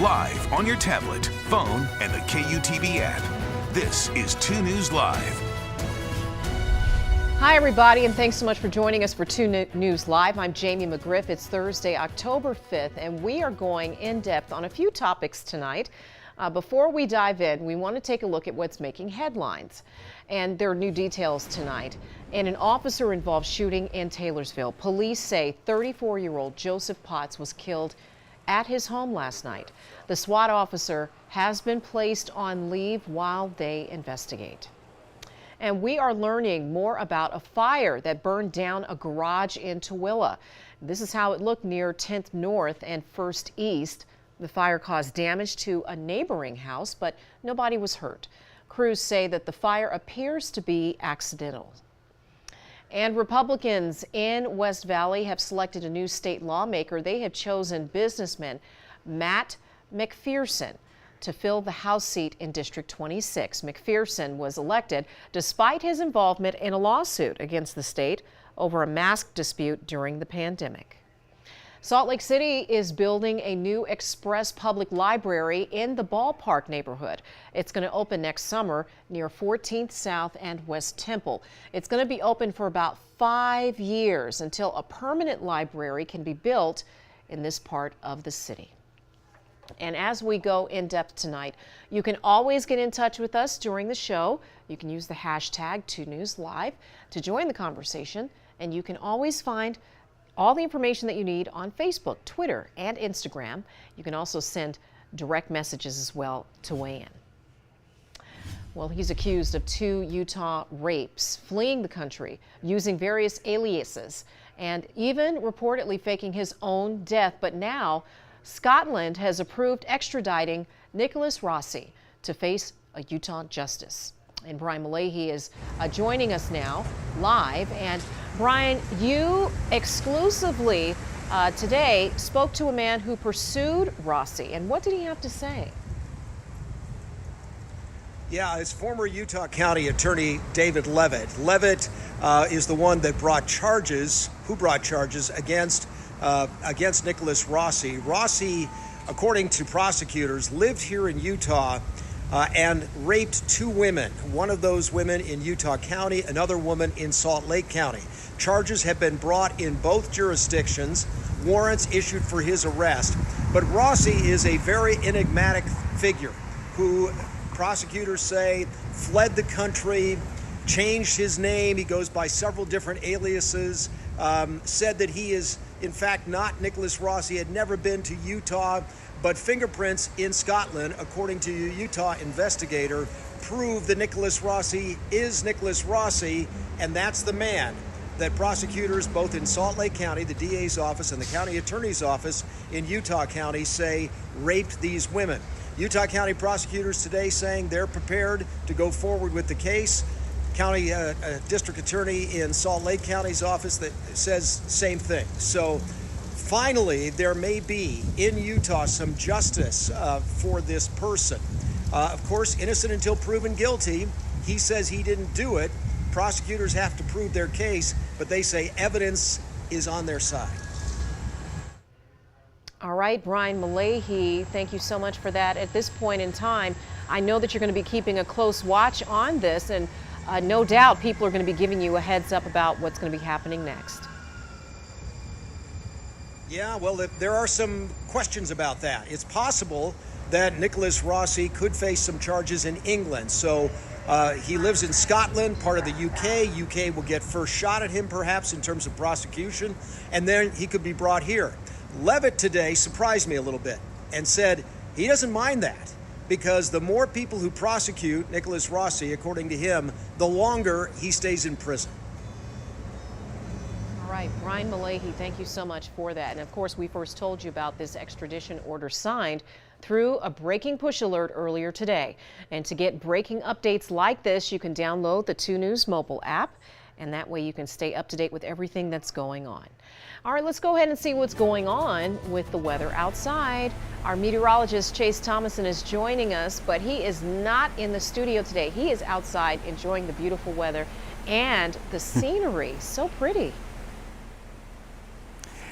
live on your tablet, phone, and the KUTV app. This is 2 News Live. Hi, everybody, and thanks so much for joining us for 2 News Live. I'm Jamie McGriff. It's Thursday, October 5th, and we are going in depth on a few topics tonight. Before we dive in, we want to take a look at what's making headlines. And there are new details tonight. In an officer-involved shooting in Taylorsville, police say 34-year-old Joseph Potts was killed at his home last night. The SWAT officer has been placed on leave while they investigate. And we are learning more about a fire that burned down a garage in Tooele. This is how it looked near 10th North and 1st East. The fire caused damage to a neighboring house, but nobody was hurt. Crews say that the fire appears to be accidental. And Republicans in West Valley have selected a new state lawmaker. They have chosen businessman Matt McPherson to fill the House seat in District 26. McPherson was elected despite his involvement in a lawsuit against the state over a mask dispute during the pandemic. Salt Lake City is building a new express public library in the Ballpark neighborhood. It's going to open next summer near 14th South and West Temple. It's going to be open for about 5 years until a permanent library can be built in this part of the city. And as we go in depth tonight, you can always get in touch with us during the show. You can use the hashtag 2NewsLive to join the conversation, and you can always find all the information that you need on Facebook, Twitter, and Instagram. You can also send direct messages as well to weigh in. Well, he's accused of 2 Utah rapes, fleeing the country, using various aliases, and even reportedly faking his own death. But now, Scotland has approved extraditing Nicholas Rossi to face a Utah justice. And Brian Malle is joining us now live. And Brian, you exclusively today spoke to a man who pursued Rossi. And what did he have to say? Yeah, it's former Utah County Attorney David Levitt. Levitt is the one that brought charges, against Nicholas Rossi. Rossi, according to prosecutors, lived here in Utah and raped 2 women. One of those women in Utah County, another woman in Salt Lake County. Charges have been brought in both jurisdictions, warrants issued for his arrest. But Rossi is a very enigmatic figure who prosecutors say fled the country, changed his name. He goes by several different aliases, said that he is in fact not Nicholas Rossi, had never been to Utah, but fingerprints in Scotland, according to a Utah investigator, prove that Nicholas Rossi is Nicholas Rossi, and that's the man that prosecutors both in Salt Lake County, the DA's office, and the county attorney's office in Utah County say raped these women. Utah County prosecutors today saying they're prepared to go forward with the case. County district attorney in Salt Lake County's office that says same thing. So finally, there may be in Utah some justice for this person. Of course, innocent until proven guilty. He says he didn't do it. Prosecutors have to prove their case, but they say evidence is on their side. All right, Brian Malle, thank you so much for that. At this point in time, I know that you're going to be keeping a close watch on this, and no doubt people are going to be giving you a heads up about what's going to be happening next. Yeah, well, there are some questions about that. It's possible that Nicholas Rossi could face some charges in England. So he lives in Scotland, part of the UK. UK will get first shot at him, perhaps, in terms of prosecution, and then he could be brought here. Levitt today surprised me a little bit and said he doesn't mind that, because the more people who prosecute Nicholas Rossi, according to him, the longer he stays in prison. All right, Brian Malle, thank you so much for that. And of course, we first told you about this extradition order signed through a breaking push alert earlier today. And to get breaking updates like this, you can download the 2 News mobile app, and that way you can stay up to date with everything that's going on. All right, let's go ahead and see what's going on with the weather outside. Our meteorologist Chase Thomason is joining us, but he is not in the studio today. He is outside enjoying the beautiful weather and the scenery. So pretty.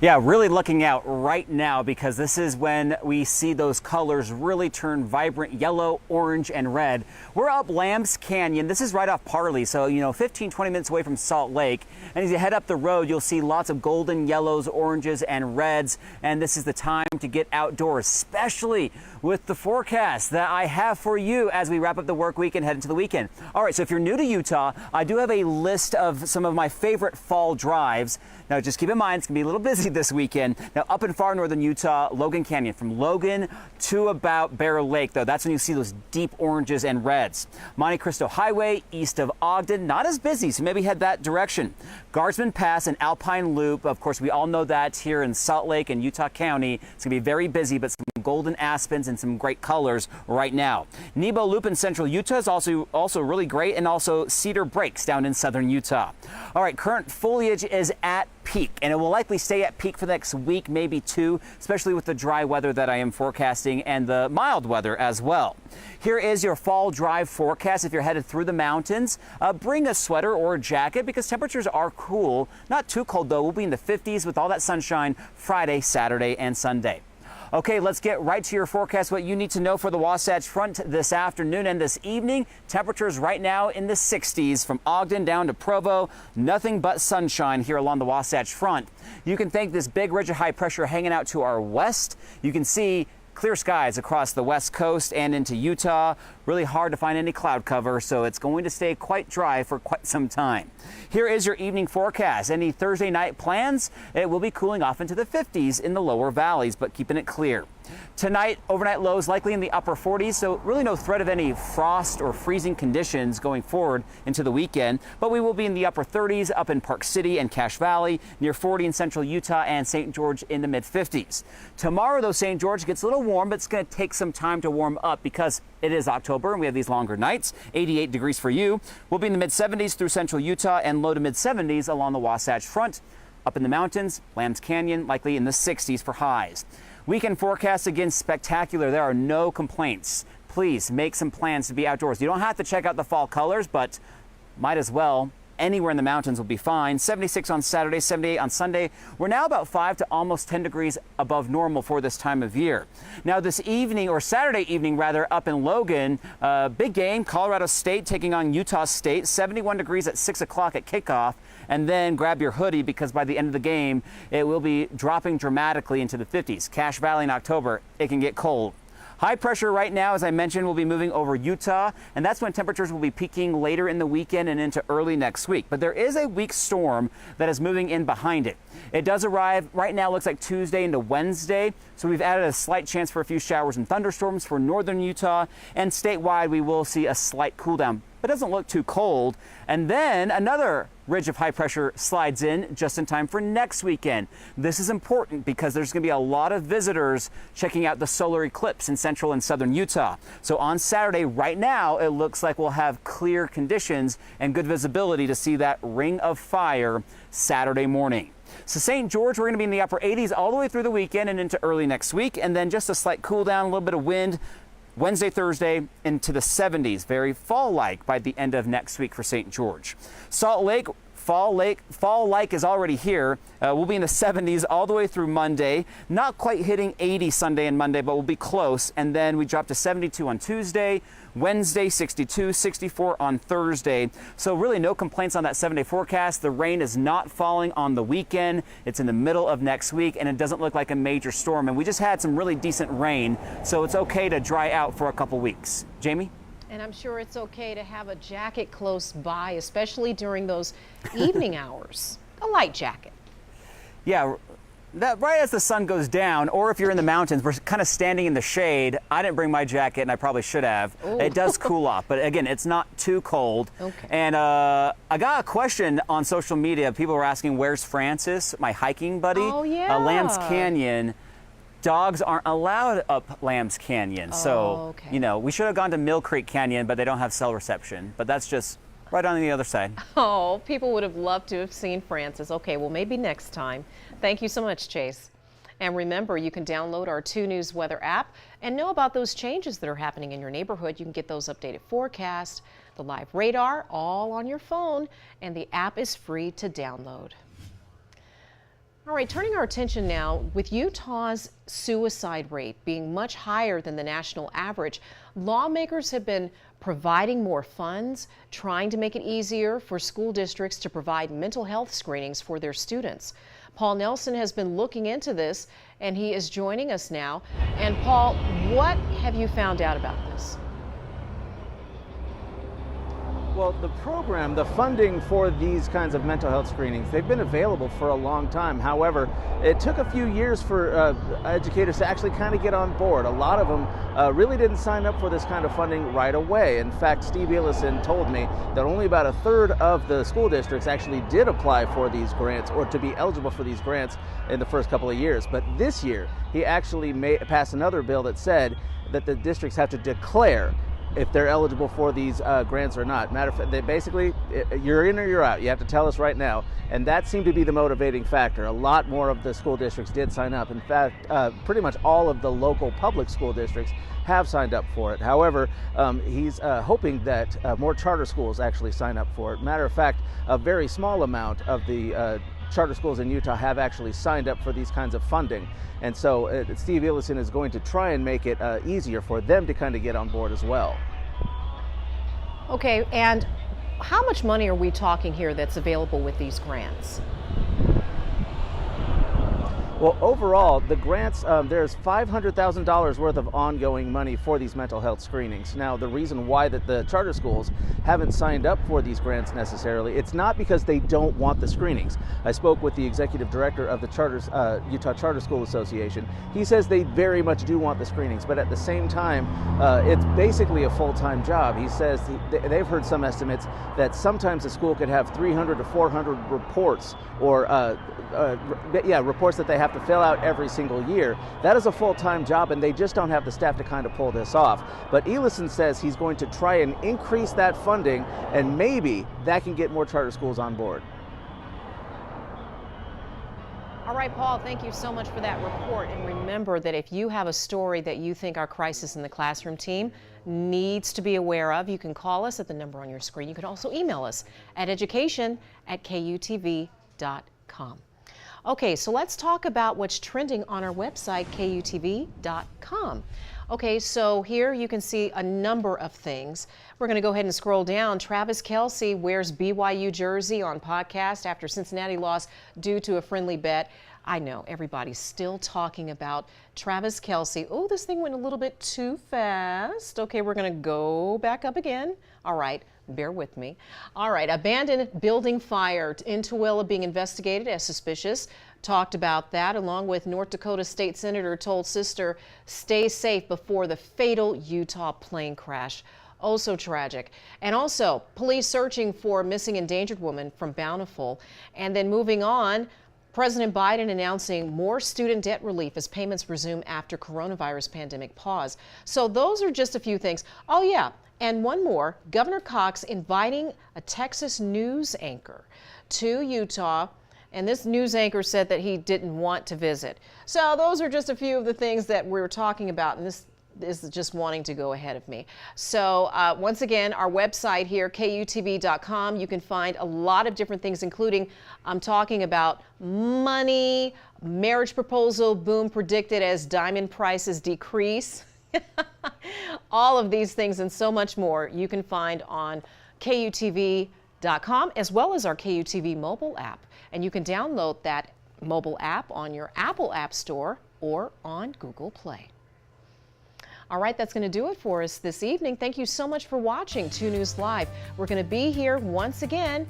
Yeah, really looking out right now because this is when we see those colors really turn vibrant yellow, orange, and red. We're up Lambs Canyon. This is right off Parley, so 15, 20 minutes away from Salt Lake. And as you head up the road, you'll see lots of golden yellows, oranges, and reds. And this is the time to get outdoors, especially with the forecast that I have for you as we wrap up the work week and head into the weekend. All right, so if you're new to Utah, I do have a list of some of my favorite fall drives. Now, just keep in mind, it's going to be a little busy this weekend. Now, up in far northern Utah, Logan Canyon, from Logan to about Bear Lake, though, that's when you see those deep oranges and reds. Monte Cristo Highway, east of Ogden, not as busy, so maybe head that direction. Guardsman Pass and Alpine Loop, of course, we all know that here in Salt Lake and Utah County. It's going to be very busy, but some golden aspens and some great colors right now. Nebo Loop in central Utah is also really great, and also Cedar Breaks down in southern Utah. All right, current foliage is at peak, and it will likely stay at peak for the next week, maybe two, especially with the dry weather that I am forecasting and the mild weather as well. Here is your fall drive forecast. If you're headed through the mountains, bring a sweater or a jacket because temperatures are cool. Not too cold though. We'll be in the 50s with all that sunshine Friday, Saturday, and Sunday. Okay, let's get right to your forecast. What you need to know for the Wasatch Front this afternoon and this evening. Temperatures right now in the 60s from Ogden down to Provo. Nothing but sunshine here along the Wasatch Front. You can thank this big ridge of high pressure hanging out to our west. You can see clear skies across the west coast and into Utah. Really hard to find any cloud cover, so it's going to stay quite dry for quite some time. Here is your evening forecast. Any Thursday night plans? It will be cooling off into the 50s in the lower valleys, but keeping it clear. Tonight, overnight lows likely in the upper 40s, so really no threat of any frost or freezing conditions going forward into the weekend, but we will be in the upper 30s up in Park City and Cache Valley, near 40 in central Utah, and St. George in the mid 50s. Tomorrow, though, St. George gets a little warm, but it's going to take some time to warm up because it is October and we have these longer nights. 88 degrees for you. We'll be in the mid 70s through central Utah and low to mid 70s along the Wasatch Front. Up in the mountains, Lambs Canyon likely in the 60s for highs. Weekend forecast again spectacular. There are no complaints. Please make some plans to be outdoors. You don't have to check out the fall colors, but might as well. Anywhere in the mountains will be fine. 76 on Saturday, 78 on Sunday. We're now about 5 to almost 10 degrees above normal for this time of year. Now this evening, or Saturday evening rather, up in Logan, big game, Colorado State taking on Utah State, 71 degrees at 6 o'clock at kickoff. And then grab your hoodie because by the end of the game, it will be dropping dramatically into the 50s. Cache Valley in October, it can get cold. High pressure right now, as I mentioned, will be moving over Utah, and that's when temperatures will be peaking later in the weekend and into early next week. But there is a weak storm that is moving in behind it. It does arrive right now, looks like Tuesday into Wednesday, so we've added a slight chance for a few showers and thunderstorms for northern Utah, and statewide we will see a slight cool down. But it doesn't look too cold. And then another ridge of high pressure slides in just in time for next weekend. This is important because there's going to be a lot of visitors checking out the solar eclipse in central and southern Utah. So on Saturday, right now, it looks like we'll have clear conditions and good visibility to see that ring of fire Saturday morning. So St. George, we're going to be in the upper 80s all the way through the weekend and into early next week. And then just a slight cool down, a little bit of wind. Wednesday, Thursday into the 70s, very fall-like by the end of next week for St. George. Salt Lake, fall-like is already here. We'll be in the 70s all the way through Monday. Not quite hitting 80 Sunday and Monday, but we'll be close. And then we drop to 72 on Tuesday. Wednesday, 62, 64 on Thursday. So really no complaints on that 7-day forecast. The rain is not falling on the weekend. It's in the middle of next week, and it doesn't look like a major storm. And we just had some really decent rain, so it's okay to dry out for a couple weeks. Jamie? And I'm sure it's okay to have a jacket close by, especially during those evening hours. A light jacket. Yeah. That right as the sun goes down, or if you're in the mountains, we're kind of standing in the shade. I didn't bring my jacket, and I probably should have. Ooh. It does cool off, but again, it's not too cold. Okay. And I got a question on social media. People were asking, where's Francis, my hiking buddy? Oh, yeah. Lambs Canyon. Dogs aren't allowed up Lambs Canyon. So, okay. We should have gone to Mill Creek Canyon, but they don't have cell reception. But that's just right on the other side. Oh, people would have loved to have seen Francis. Okay, well, maybe next time. Thank you so much, Chase. And remember, you can download our 2 News weather app and know about those changes that are happening in your neighborhood. You can get those updated forecasts, the live radar, all on your phone, and the app is free to download. All right, turning our attention now, with Utah's suicide rate being much higher than the national average, lawmakers have been providing more funds, trying to make it easier for school districts to provide mental health screenings for their students. Paul Nelson has been looking into this, and he is joining us now. And Paul, what have you found out about this? Well, the program, the funding for these kinds of mental health screenings, they've been available for a long time. However, it took a few years for educators to actually kind of get on board. A lot of them really didn't sign up for this kind of funding right away. In fact, Steve Ellison told me that only about a third of the school districts actually did apply for these grants or to be eligible for these grants in the first couple of years. But this year, he actually passed another bill that said that the districts have to declare if they're eligible for these grants or not. Matter of fact, they basically, you're in or you're out. You have to tell us right now. And that seemed to be the motivating factor. A lot more of the school districts did sign up. In fact, pretty much all of the local public school districts have signed up for it. However, he's hoping that more charter schools actually sign up for it. Matter of fact, a very small amount of the charter schools in Utah have actually signed up for these kinds of funding. And so Steve Ellison is going to try and make it easier for them to kind of get on board as well. Okay, and how much money are we talking here that's available with these grants? Well, overall, the grants, there's $500,000 worth of ongoing money for these mental health screenings. Now, the reason why that the charter schools haven't signed up for these grants necessarily, it's not because they don't want the screenings. I spoke with the executive director of the Utah Charter School Association. He says they very much do want the screenings, but at the same time, it's basically a full-time job. He says they've heard some estimates that sometimes a school could have 300 to 400 reports or reports that they have to fill out every single year. That is a full-time job, and they just don't have the staff to kind of pull this off. But Ellison says he's going to try and increase that funding, and maybe that can get more charter schools on board. All right, Paul, thank you so much for that report. And remember that if you have a story that you think our Crisis in the Classroom team needs to be aware of, you can call us at the number on your screen. You can also email us at education@kutv.com. Okay, so let's talk about what's trending on our website, kutv.com. Okay, so here you can see a number of things. We're going to go ahead and scroll down. Travis Kelce wears BYU jersey on podcast after Cincinnati lost due to a friendly bet. I know everybody's still talking about Travis Kelce. Oh, this thing went a little bit too fast. Okay, we're going to go back up again. All right. Bear with me. All right, abandoned building fire in Tooele being investigated as suspicious. Talked about that, along with North Dakota State Senator told sister, stay safe before the fatal Utah plane crash. Oh, so tragic. And also, police searching for a missing endangered woman from Bountiful. And then moving on, President Biden announcing more student debt relief as payments resume after coronavirus pandemic pause. So those are just a few things. Oh, yeah. And one more, Governor Cox inviting a Texas news anchor to Utah, and this news anchor said that he didn't want to visit. So those are just a few of the things that we were talking about, and this is just wanting to go ahead of me. So once again, our website here, kutv.com, you can find a lot of different things, including I'm talking about money, marriage proposal boom predicted as diamond prices decrease. All of these things and so much more you can find on KUTV.com as well as our KUTV mobile app. And you can download that mobile app on your Apple App Store or on Google Play. All right, that's going to do it for us this evening. Thank you so much for watching 2 News Live. We're going to be here once again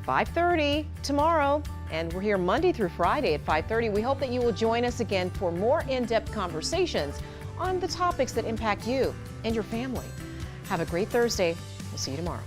5:30 tomorrow, and we're here Monday through Friday at 5:30. We hope that you will join us again for more in-depth conversations on the topics that impact you and your family. Have a great Thursday. We'll see you tomorrow.